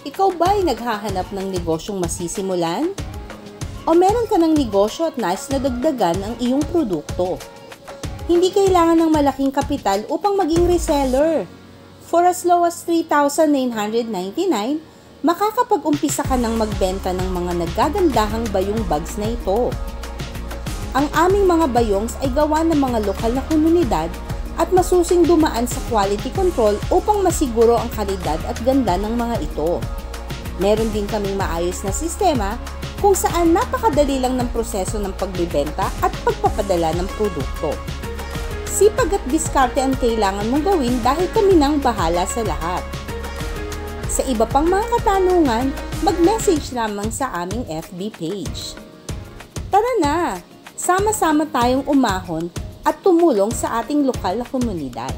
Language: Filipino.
Ikaw ba ay naghahanap ng negosyong masisimulan? O meron ka ng negosyo at nais na dagdagan ang iyong produkto? Hindi kailangan ng malaking kapital upang maging reseller. For as low as 3,999, makakapag-umpisa ka ng magbenta ng mga naggagandahang bayong bags na ito. Ang aming mga bayongs ay gawa ng mga lokal na komunidad at masusing dumaan sa quality control upang masiguro ang kalidad at ganda ng mga ito. Meron din kaming maayos na sistema kung saan napakadali lang ng proseso ng pagbibenta at pagpapadala ng produkto. Sipag at diskarte ang kailangan mong gawin dahil kami nang bahala sa lahat. Sa iba pang mga katanungan, mag-message lamang sa aming FB page. Tara na! Sama-sama tayong umahon at tumulong sa ating lokal na komunidad.